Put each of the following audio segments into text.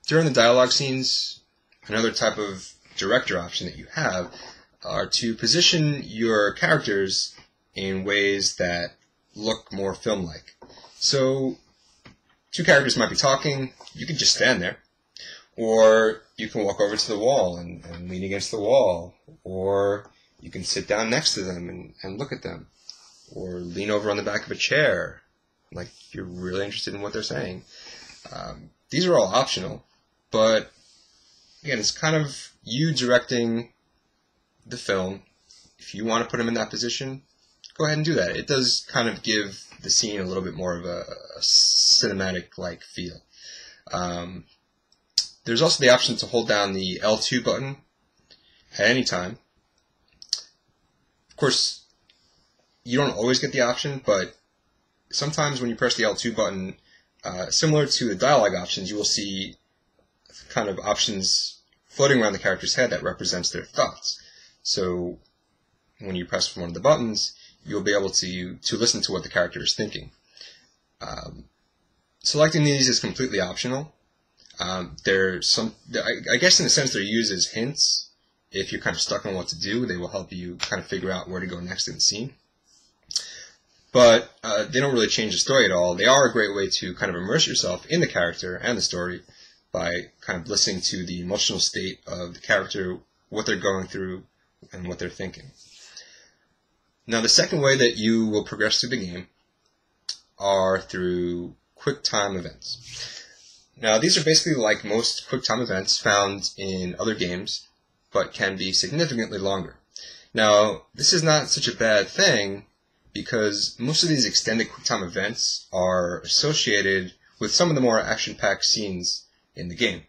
During the dialogue scenes, another type of director option that you have are to position your characters in ways that look more film-like. So, two characters might be talking, you can just stand there. Or you can walk over to the wall and lean against the wall. Or you can sit down next to them and look at them. Or lean over on the back of a chair, like you're really interested in what they're saying. These are all optional, but again, it's kind of you directing the film. If you want to put them in that position, go ahead and do that. It does kind of give the scene a little bit more of a cinematic-like feel. There's also the option to hold down the L2 button at any time. Of course, you don't always get the option, but sometimes when you press the L2 button, similar to the dialogue options, you will see kind of options floating around the character's head that represents their thoughts. So when you press one of the buttons, you'll be able to listen to what the character is thinking. Selecting these is completely optional. There's some, I guess in a sense they're used as hints. If you're kind of stuck on what to do, they will help you kind of figure out where to go next in the scene. But they don't really change the story at all. They are a great way to kind of immerse yourself in the character and the story by kind of listening to the emotional state of the character, what they're going through, and what they're thinking. Now, the second way that you will progress through the game are through QuickTime events. Now, these are basically like most QuickTime events found in other games, but can be significantly longer. Now, this is not such a bad thing because most of these extended QuickTime events are associated with some of the more action-packed scenes in the game.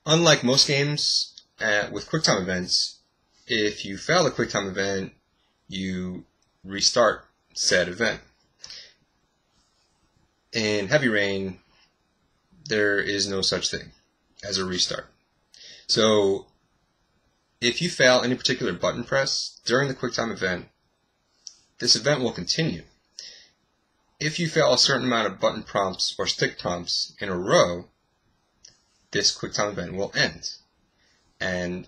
Unlike most games with QuickTime events, if you fail the QuickTime event, you restart said event. In Heavy Rain, there is no such thing as a restart. So, if you fail any particular button press during the QuickTime event, this event will continue. If you fail a certain amount of button prompts or stick prompts in a row, this QuickTime event will end. And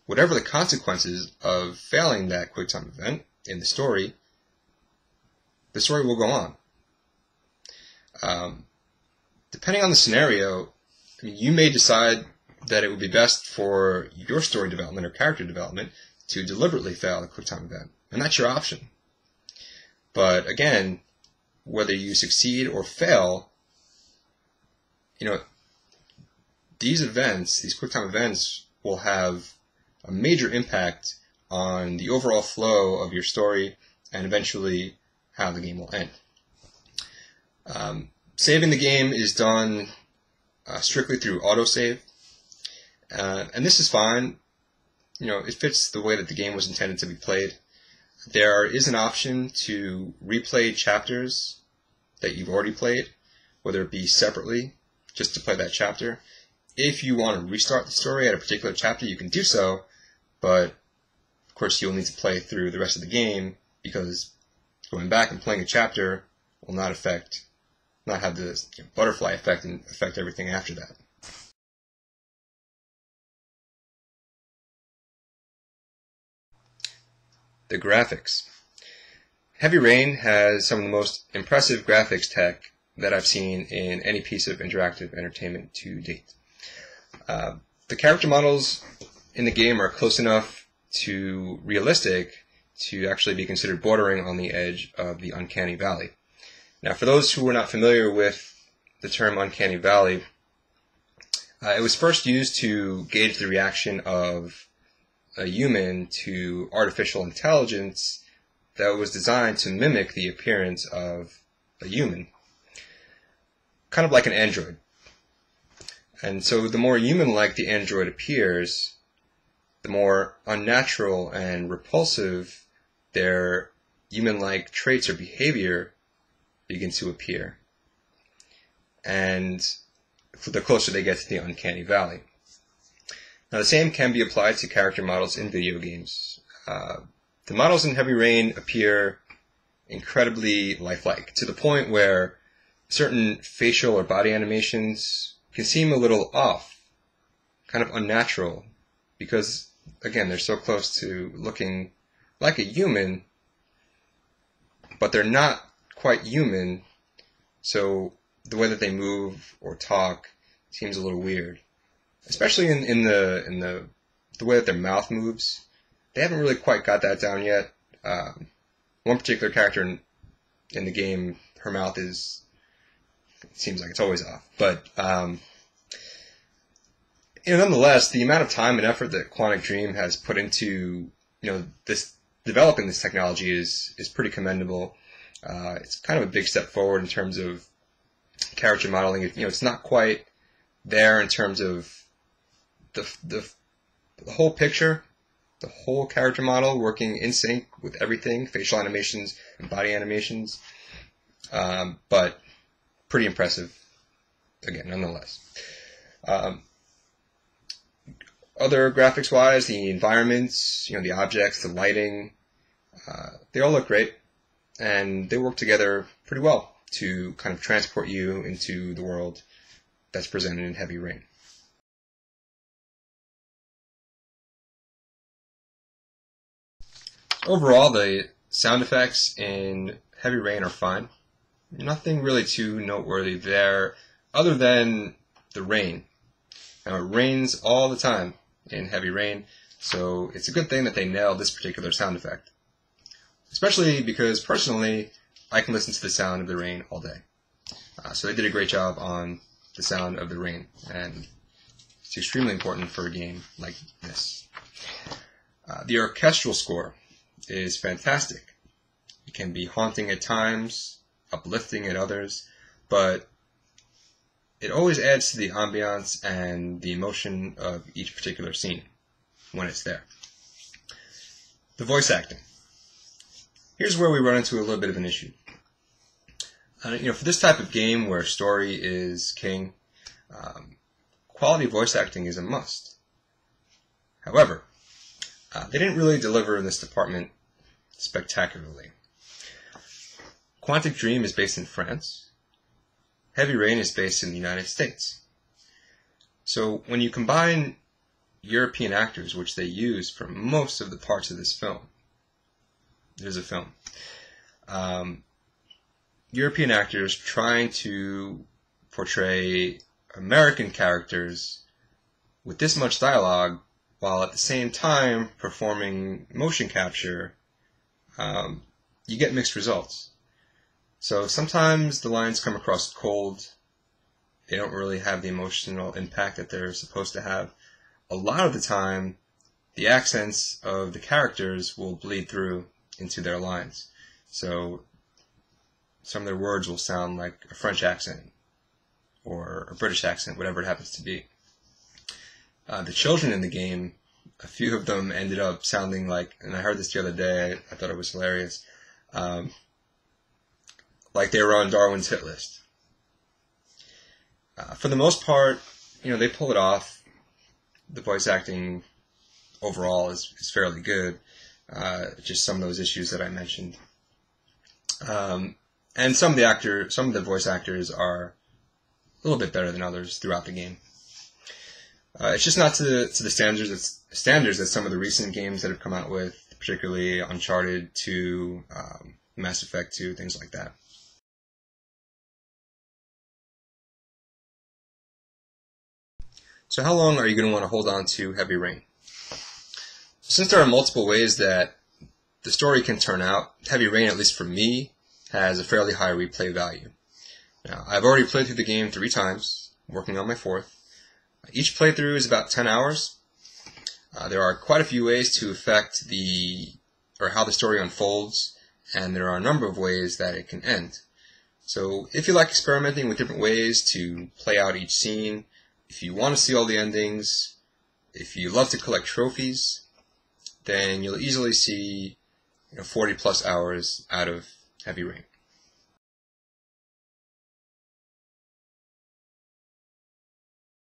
whatever the consequences of failing that QuickTime event in the story will go on. Depending on the scenario, you may decide that it would be best for your story development or character development to deliberately fail a QuickTime event, and that's your option. But again, whether you succeed or fail, these events, these QuickTime events, will have a major impact on the overall flow of your story and eventually how the game will end. Saving the game is done strictly through autosave, and this is fine. It fits the way that the game was intended to be played. There is an option to replay chapters that you've already played, whether it be separately, just to play that chapter. If you want to restart the story at a particular chapter, you can do so, but of course you'll need to play through the rest of the game because going back and playing a chapter will not have the butterfly effect and affect everything after that. The graphics. Heavy Rain has some of the most impressive graphics tech that I've seen in any piece of interactive entertainment to date. The character models in the game are close enough to realistic to actually be considered bordering on the edge of the uncanny valley. Now, for those who are not familiar with the term uncanny valley, it was first used to gauge the reaction of a human to artificial intelligence that was designed to mimic the appearance of a human, kind of like an android. And so the more human-like the android appears, the more unnatural and repulsive their human-like traits or behavior begin to appear. And the closer they get to the uncanny valley. Now, the same can be applied to character models in video games. The models in Heavy Rain appear incredibly lifelike, to the point where certain facial or body animations can seem a little off, kind of unnatural, because, again, they're so close to looking like a human, but they're not quite human, so the way that they move or talk seems a little weird. Especially in the way that their mouth moves. They haven't really quite got that down yet. One particular character in the game, her mouth seems like it's always off. But nonetheless, the amount of time and effort that Quantic Dream has put into developing this technology is pretty commendable. It's kind of a big step forward in terms of character modeling. It's not quite there in terms of the whole picture, the whole character model working in sync with everything, facial animations and body animations, but pretty impressive, again, nonetheless. Other graphics-wise, the environments, the objects, the lighting, they all look great, and they work together pretty well to kind of transport you into the world that's presented in Heavy Rain. Overall, the sound effects in Heavy Rain are fine. Nothing really too noteworthy there, other than the rain. Now, it rains all the time in Heavy Rain, so it's a good thing that they nailed this particular sound effect. Especially because, personally, I can listen to the sound of the rain all day. So they did a great job on the sound of the rain, and it's extremely important for a game like this. The orchestral score is fantastic. It can be haunting at times, uplifting at others, but it always adds to the ambiance and the emotion of each particular scene when it's there. The voice acting. Here's where we run into a little bit of an issue. For this type of game where story is king, quality voice acting is a must. However, they didn't really deliver in this department spectacularly. Quantic Dream is based in France. Heavy Rain is based in the United States. So when you combine European actors, which they use for most of the parts of this film, there's a film, European actors trying to portray American characters with this much dialogue while at the same time performing motion capture, you get mixed results. So sometimes the lines come across cold. They don't really have the emotional impact that they're supposed to have. A lot of the time, the accents of the characters will bleed through into their lines. So some of their words will sound like a French accent or a British accent, whatever it happens to be. The children in the game, a few of them ended up sounding like, and I heard this the other day, I thought it was hilarious, like they were on Darwin's hit list. For the most part, they pull it off. The voice acting overall is fairly good. Just some of those issues that I mentioned. And some of the voice actors are a little bit better than others throughout the game. It's just not to the standards that some of the recent games that have come out with, particularly Uncharted 2, Mass Effect 2, things like that. So how long are you going to want to hold on to Heavy Rain? Since there are multiple ways that the story can turn out, Heavy Rain, at least for me, has a fairly high replay value. Now, I've already played through the game 3 times, working on my 4th. Each playthrough is about 10 hours. There are quite a few ways to affect how the story unfolds, and there are a number of ways that it can end. So if you like experimenting with different ways to play out each scene, if you want to see all the endings, if you love to collect trophies, then you'll easily see 40 plus hours out of Heavy Rain.